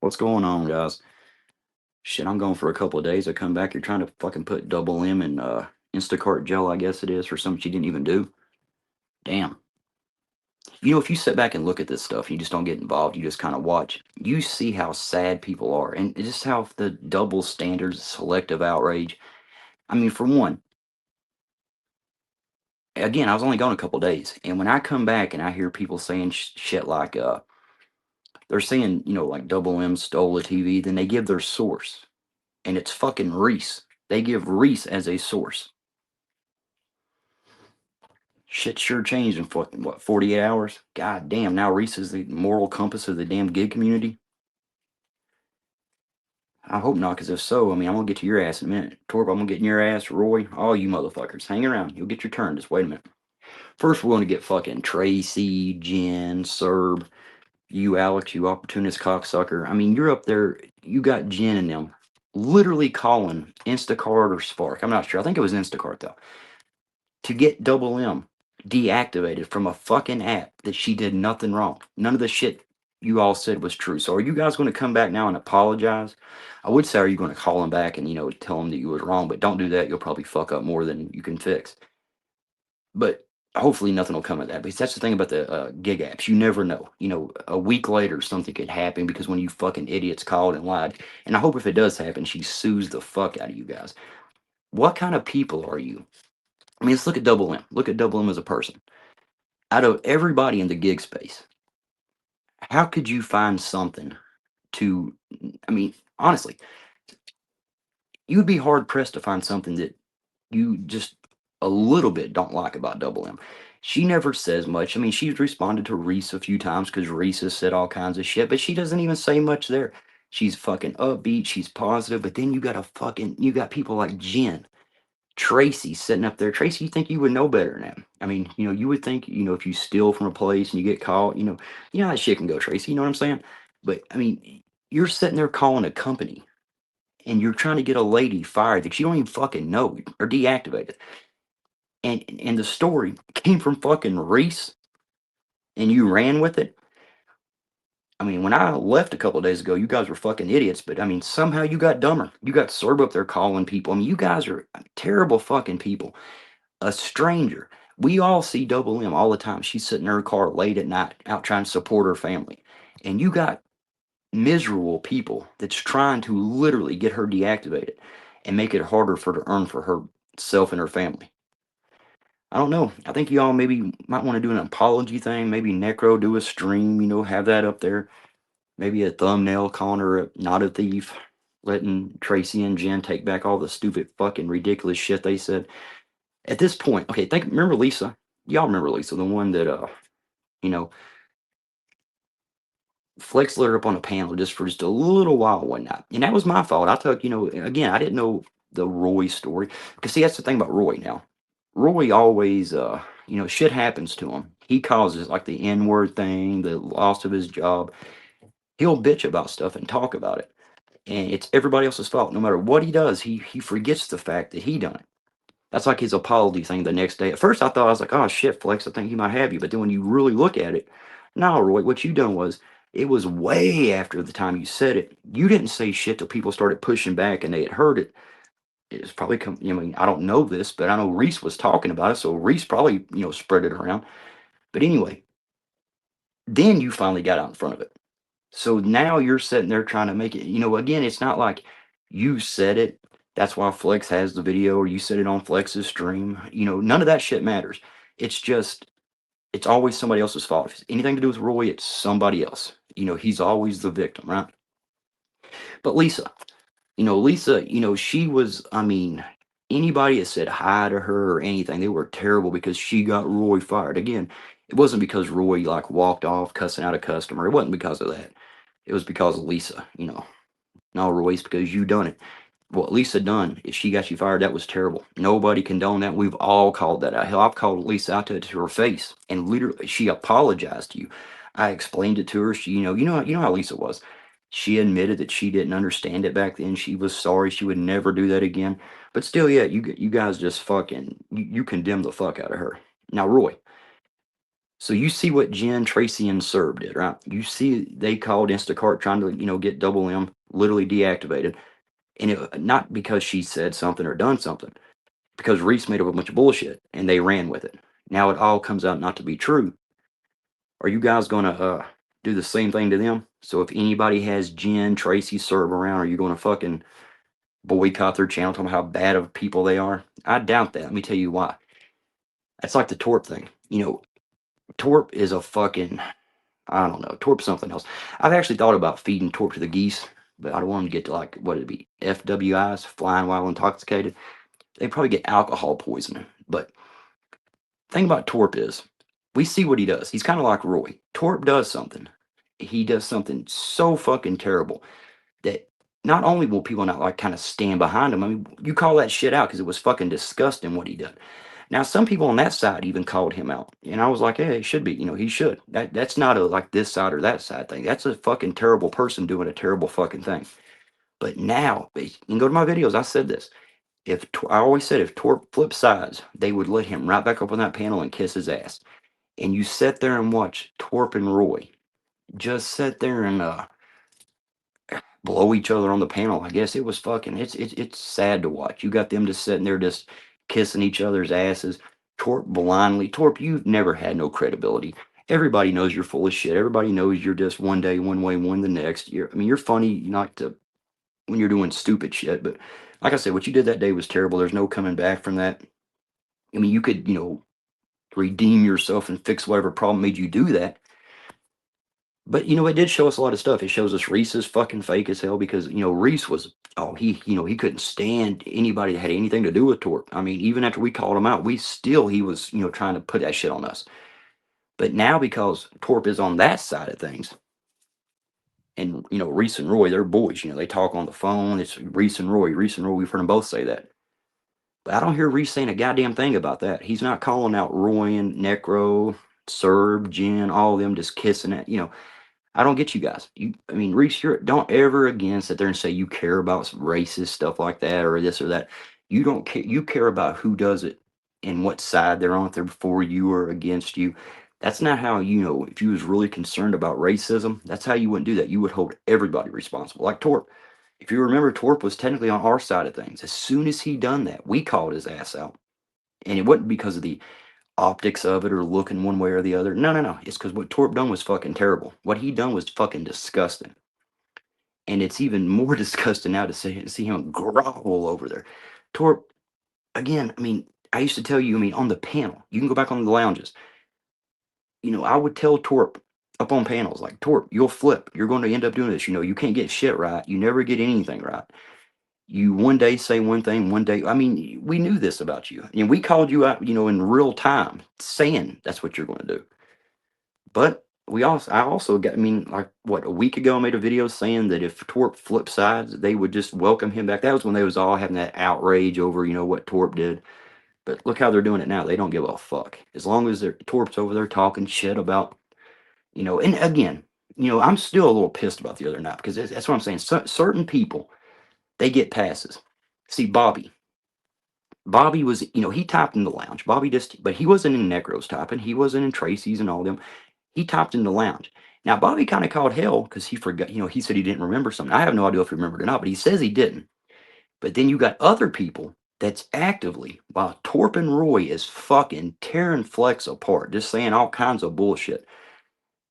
What's going on, guys? Shit, I'm going for a couple of days. I come back, you're trying to fucking put double M in Instacart gel, I guess it is, for something she didn't even do. Damn. If you sit back and look at this stuff, you just don't get involved, you just kind of watch, you see how sad people are and just how the double standards, selective outrage. I mean, for one, again, I was only gone a couple of days, and when I come back and I hear people saying shit like, they're saying, like double M stole the TV, then they give their source, and it's fucking Reese. They give Reese as a source. Shit sure changed in fucking what 48 hours. God damn! Now Reese is the moral compass of the damn gig community. I hope not, because if so, I mean, I'm gonna get to your ass in a minute. Torb, I'm gonna get in your ass. Roy, all you motherfuckers, hang around. You'll get your turn. Just wait a minute. First, we're gonna get fucking Tracy, Jen, Serb, you, Alex, you opportunist cocksucker. I mean, you're up there. You got Jen and them literally calling Instacart or Spark. I'm not sure. I think it was Instacart though, to get Double M deactivated from a fucking app that she did nothing wrong. None of the shit you all said was true. So are you guys going to come back now and apologize? I would say, are you going to call them back and, tell them that you was wrong, but don't do that. You'll probably fuck up more than you can fix. But hopefully nothing will come of that, because that's the thing about the gig apps. You never know. A week later something could happen because when you fucking idiots called and lied. And I hope if it does happen, she sues the fuck out of you guys. What kind of people are you? I mean, let's look at Double M. Look at Double M as a person. Out of everybody in the gig space, how could you find something to, I mean, honestly, you would be hard pressed to find something that you just a little bit don't like about Double M. She never says much. I mean, she's responded to Reese a few times because Reese has said all kinds of shit, but she doesn't even say much there. She's fucking upbeat, she's positive, but then you got people like Jen, Tracy sitting up there. Tracy, you think you would know better than that? I mean, you would think, if you steal from a place and you get caught, you know how shit can go, Tracy. You know what I'm saying? But I mean, you're sitting there calling a company and you're trying to get a lady fired that you don't even fucking know or deactivated. And the story came from fucking Reese, and you ran with it. I mean, when I left a couple of days ago, you guys were fucking idiots, but I mean, somehow you got dumber. You got Serb up there calling people. I mean, you guys are terrible fucking people. A stranger. We all see Double M all the time. She's sitting in her car late at night, out trying to support her family. And you got miserable people that's trying to literally get her deactivated and make it harder for her to earn for herself and her family. I don't know. I think y'all maybe might want to do an apology thing. Maybe Necro do a stream, have that up there. Maybe a thumbnail calling her not a thief, letting Tracy and Jen take back all the stupid fucking ridiculous shit they said. At this point, okay, remember Lisa? Y'all remember Lisa, the one that you know, Flex lit her up on a panel just a little while one night. And that was my fault. I took, again, I didn't know the Roy story. Because see, that's the thing about Roy now. Roy always shit happens to him. He causes like the N-word thing, the loss of his job. He'll bitch about stuff and talk about it. And it's everybody else's fault. No matter what he does, he forgets the fact that he done it. That's like his apology thing the next day. At first, I thought, I was like, oh shit, Flex, I think he might have you. But then when you really look at it, no, Roy, what you done was, it was way after the time you said it. You didn't say shit till people started pushing back and they had heard it. It's probably I mean, I don't know this, but I know Reese was talking about it. So Reese probably, spread it around. But anyway, then you finally got out in front of it. So now you're sitting there trying to make it, again, it's not like you said it. That's why Flex has the video, or you said it on Flex's stream. None of that shit matters. It's just, it's always somebody else's fault. If it's anything to do with Roy, it's somebody else. He's always the victim, right? But Lisa, she was, I mean, anybody that said hi to her or anything, they were terrible because she got Roy fired. Again, it wasn't because Roy like walked off cussing out a customer. It wasn't because of that. It was because of Lisa. No, Royce, because you done it. What Lisa done, if she got you fired, that was terrible. Nobody condoned that. We've all called that out. Hell, I've called Lisa out to her face, and literally, she apologized to you. I explained it to her. She, you know how Lisa was. She admitted that she didn't understand it back then. She was sorry. She would never do that again. But still, yeah, you guys just fucking you condemn the fuck out of her. Now, Roy. So you see what Jen, Tracy, and Serb did, right? You see they called Instacart trying to, get Double M literally deactivated. And it not because she said something or done something, because Reese made up a bunch of bullshit and they ran with it. Now it all comes out not to be true. Are you guys gonna do the same thing to them? So if anybody has Jen, Tracy, Serb around, are you gonna fucking boycott their channel, talking about how bad of people they are? I doubt that. Let me tell you why. That's like the Torp thing. Torp is a fucking, I don't know, Torp's something else. I've actually thought about feeding Torp to the geese, but I don't want them to get to like what it'd be, FWIs, flying while intoxicated. They probably get alcohol poisoning. But thing about Torp is, we see what he does. He's kind of like Roy. Torp does something. He does something so fucking terrible that not only will people not like kind of stand behind him. I mean, you call that shit out because it was fucking disgusting what he did. Now, some people on that side even called him out, and I was like, "Hey, it should be. He should. That's not a like this side or that side thing. That's a fucking terrible person doing a terrible fucking thing." But now, you can go to my videos. I said this. I always said if Torp flipped sides, they would let him right back up on that panel and kiss his ass. And you sit there and watch Torp and Roy just sit there and blow each other on the panel. I guess it was fucking. It's sad to watch. You got them just sitting there just kissing each other's asses. Torp blindly. Torp, you've never had no credibility. Everybody knows you're full of shit. Everybody knows you're just one day one way, one the next. You're funny not to when you're doing stupid shit, but like I said, what you did that day was terrible. There's no coming back from that. I mean, you could redeem yourself and fix whatever problem made you do that. But it did show us a lot of stuff. It shows us Reese is fucking fake as hell because Reese was he couldn't stand anybody that had anything to do with Torp. I mean, even after we called him out, he was trying to put that shit on us. But now because Torp is on that side of things, and Reese and Roy, they're boys. They talk on the phone. It's Reese and Roy. Reese and Roy. We've heard them both say that. But I don't hear Reese saying a goddamn thing about that. He's not calling out Roy and Necro, Serb, Jen, all of them just kissing it. I don't get you guys. I mean, Reese, don't ever again sit there and say you care about racist stuff like that or this or that. You don't care. You care about who does it and what side they're on. If they're for you or against you. That's not how if you was really concerned about racism, that's how you wouldn't do that. You would hold everybody responsible. Like Torp. If you remember, Torp was technically on our side of things. As soon as he done that, we called his ass out. And it wasn't because of the optics of it or looking one way or the other. No, no, no. It's because what Torp done was fucking terrible. What he done was fucking disgusting. And it's even more disgusting now to see him grovel over there. Torp, again, I mean, I used to tell you, I mean, on the panel, you can go back on the lounges. I would tell Torp up on panels, like, Torp, you'll flip. You're going to end up doing this. You can't get shit right. You never get anything right. You one day say one thing, one day, I mean, we knew this about you. And we called you out, in real time, saying that's what you're going to do. But I also got, I mean, like what, a week ago, I made a video saying that if Torp flipped sides, they would just welcome him back. That was when they was all having that outrage over, what Torp did. But look how they're doing it now. They don't give a fuck. As long as Torp's over there talking shit about, and again, I'm still a little pissed about the other night because that's what I'm saying. Certain people, they get passes. See, Bobby was, he typed in the lounge. Bobby just, but he wasn't in Necro's typing. He wasn't in Tracy's and all them. He typed in the lounge. Now, Bobby kind of called hell because he forgot, he said he didn't remember something. I have no idea if he remembered or not, but he says he didn't. But then you got other people that's actively, while Torp and Roy is fucking tearing Flex apart, just saying all kinds of bullshit.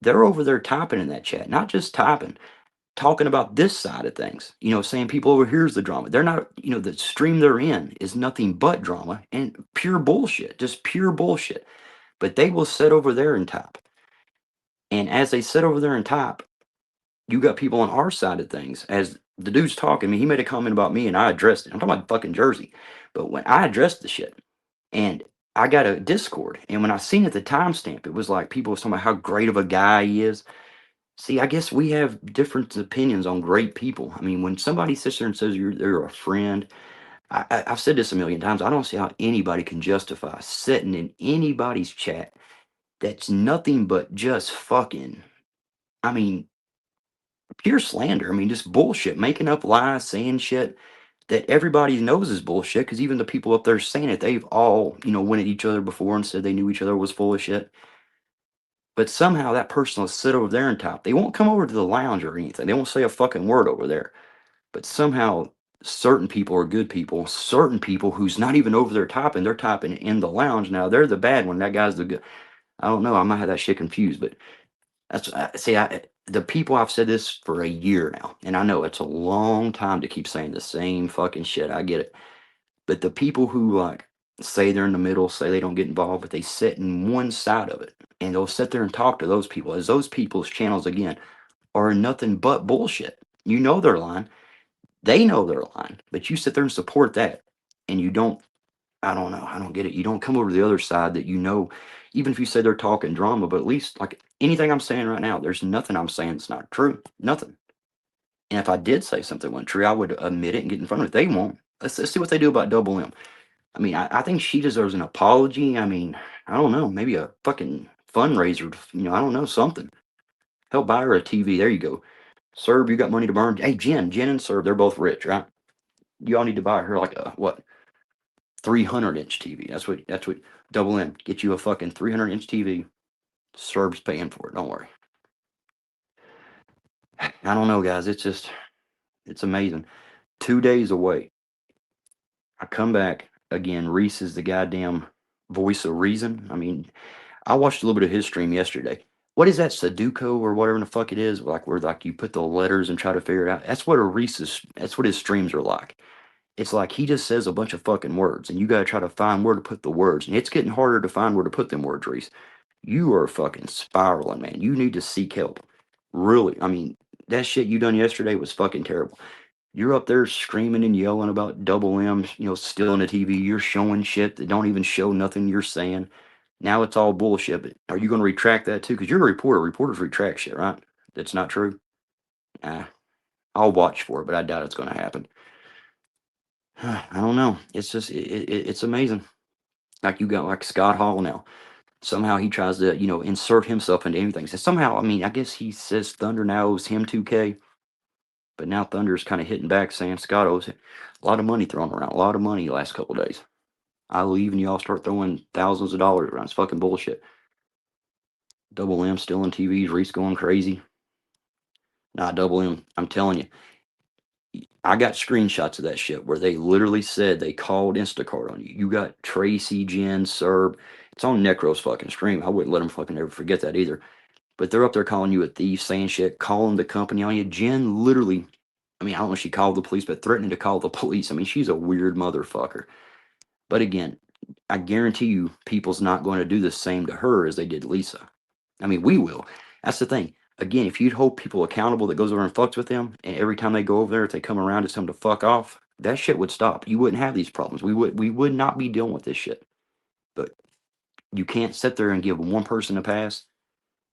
They're over there typing in that chat, not just typing, talking about this side of things, saying people over here's the drama. They're not, the stream they're in is nothing but drama and pure bullshit, just pure bullshit. But they will sit over there and type. And as they sit over there and type, you got people on our side of things. As the dude's talking, I mean, he made a comment about me and I addressed it. I'm talking about fucking Jersey. But when I addressed the shit and I got a Discord, and when I seen it, the timestamp, it was like people was talking about how great of a guy he is. See, I guess we have different opinions on great people. I mean, when somebody sits there and says they're a friend, I've said this a million times. I don't see how anybody can justify sitting in anybody's chat that's nothing but just fucking, I mean, pure slander. I mean, just bullshit, making up lies, saying shit that everybody knows is bullshit. Because even the people up there saying it, they've all, went at each other before and said they knew each other was full of shit. But somehow that person will sit over there and type. They won't come over to the lounge or anything. They won't say a fucking word over there. But somehow certain people are good people. Certain people who's not even over there typing, they're typing in the lounge. Now they're the bad one. That guy's the good. I don't know. I might have that shit confused, but that's see. The people I've said this for a year now, and I know it's a long time to keep saying the same fucking shit. I get it, but the people who like say they're in the middle, say they don't get involved, but they sit in one side of it, and they'll sit there and talk to those people, as those people's channels again are nothing but bullshit. You know they're lying. They know they're lying, but you sit there and support that, and you don't. I don't know. I don't get it. You don't come over to the other side that you know, even if you say they're talking drama, but at least like anything I'm saying right now, there's nothing I'm saying that's not true. Nothing. And if I did say something wasn't true, I would admit it and get in front of it. They won't. Let's see what they do about Double M. I mean, I think she deserves an apology. I mean, I don't know, maybe a fucking fundraiser. I don't know, something. Help buy her a TV. There you go. Serb, you got money to burn. Hey, Jen and Serb, they're both rich, right? You all need to buy her like a what 300-inch TV. That's what Double M get you a fucking 300-inch TV. Serb's paying for it. Don't worry. I don't know, guys. It's amazing. 2 days away. I come back again. Reese is the goddamn voice of reason. I mean, I watched a little bit of his stream yesterday. What is that Sudoku or whatever the fuck it is? Like where like you put the letters and try to figure it out. That's what his streams are like. It's like he just says a bunch of fucking words and you gotta try to find where to put the words. And it's getting harder to find where to put them words, Reese. You are fucking spiraling, man. You need to seek help. Really. I mean, that shit you done yesterday was fucking terrible. You're up there screaming and yelling about Double M, stealing the TV. You're showing shit that don't even show nothing you're saying. Now it's all bullshit. But are you going to retract that too? Because you're a reporter. Reporters retract shit, right? That's not true. Nah, I'll watch for it, but I doubt it's going to happen. I don't know. It's just it's amazing. Like you got like Scott Hall now. Somehow he tries to insert himself into anything. So somehow, I mean, I guess he says Thunder now owes him 2K. But now Thunder's kind of hitting back, saying Scott owes a lot of money thrown around, a lot of money the last couple of days. I leave and y'all start throwing thousands of dollars around. It's fucking bullshit. Double M stealing TVs, Reese going crazy. Nah, Double M, I'm telling you, I got screenshots of that shit where they literally said they called Instacart on you. You got Tracy, Jen, Serb. It's on Necro's fucking stream. I wouldn't let them fucking ever forget that either. But they're up there calling you a thief, saying shit, calling the company on you. Jen literally, I mean, I don't know if she called the police, but threatening to call the police. I mean, she's a weird motherfucker. But again, I guarantee you, people's not going to do the same to her as they did Lisa. I mean, we will. That's the thing. Again, if you'd hold people accountable that goes over and fucks with them, and every time they go over there, if they come around, it's time to fuck off, that shit would stop. You wouldn't have these problems. We would not be dealing with this shit. But you can't sit there and give one person a pass,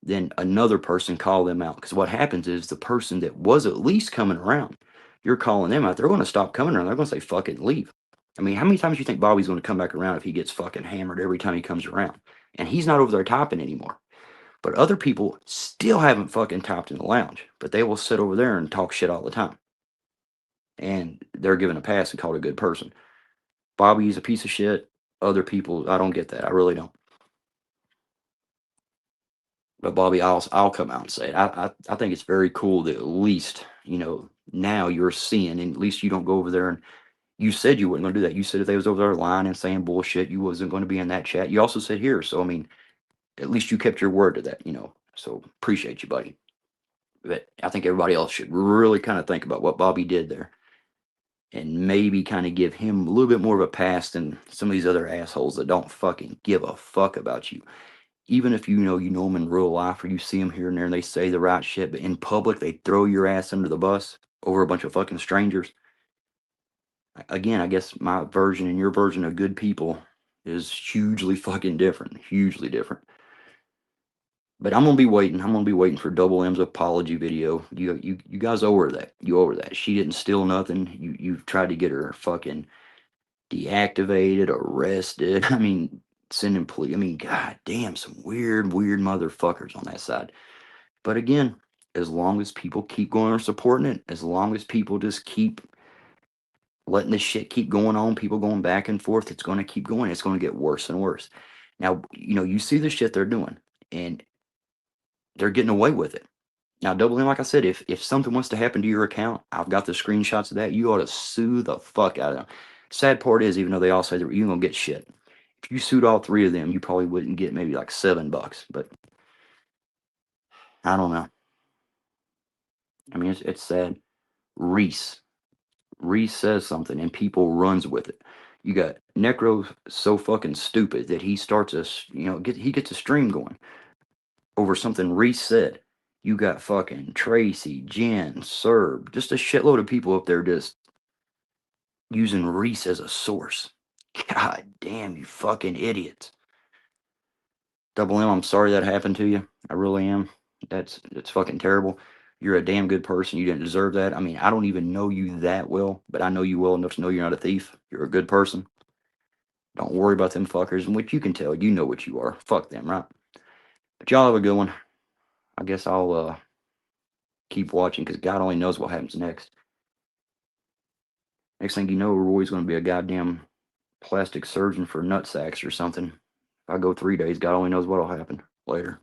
then another person call them out. Because what happens is the person that was at least coming around, you're calling them out. They're going to stop coming around. They're going to say, fuck it, leave. I mean, how many times do you think Bobby's going to come back around if he gets fucking hammered every time he comes around? And he's not over there typing anymore. But other people still haven't fucking typed in the lounge, but they will sit over there and talk shit all the time. And they're given a pass and called a good person. Bobby's a piece of shit. Other people, I don't get that. I really don't. But Bobby, I'll come out and say it. I think it's very cool that at least now you're seeing, and at least you don't go over there and you said you weren't going to do that. You said if they was over there lying and saying bullshit, you wasn't going to be in that chat. You also said here, so I mean, at least you kept your word to that. So appreciate you, buddy. But I think everybody else should really kind of think about what Bobby did there, and maybe kind of give him a little bit more of a pass than some of these other assholes that don't fucking give a fuck about you. Even if you know them in real life or you see them here and there and they say the right shit, but in public they throw your ass under the bus over a bunch of fucking strangers. Again, I guess my version and your version of good people is hugely fucking different, hugely different. But I'm gonna be waiting. I'm gonna be waiting for Double M's apology video. You guys owe her that. You owe her that. She didn't steal nothing. You've tried to get her fucking deactivated, arrested. I mean, sending police. I mean, god damn, some weird motherfuckers on that side. But again, as long as people keep going and supporting it, as long as people just keep letting this shit keep going on, people going back and forth, it's going to keep going. It's going to get worse and worse. Now, you see the shit they're doing. And they're getting away with it. Now, Double M, like I said, if something wants to happen to your account, I've got the screenshots of that. You ought to sue the fuck out of them. Sad part is, even though they all say that you're gonna get shit, if you sued all three of them, you probably wouldn't get maybe like $7. But I don't know. I mean, it's sad. Reese. Reese says something and people runs with it. You got Necro so fucking stupid that he starts he gets a stream going over something Reese said. You got fucking Tracy, Jen, Serb, just a shitload of people up there just using Reese as a source. God damn, you fucking idiots. Double M, I'm sorry that happened to you. I really am. That's fucking terrible. You're a damn good person. You didn't deserve that. I mean, I don't even know you that well, but I know you well enough to know you're not a thief. You're a good person. Don't worry about them fuckers, and which you can tell, you know what you are. Fuck them, right? But y'all have a good one. I guess I'll keep watching because God only knows what happens next. Next thing you know, Roy's going to be a goddamn plastic surgeon for nut sacks or something. If I go 3 days, God only knows what'll happen later.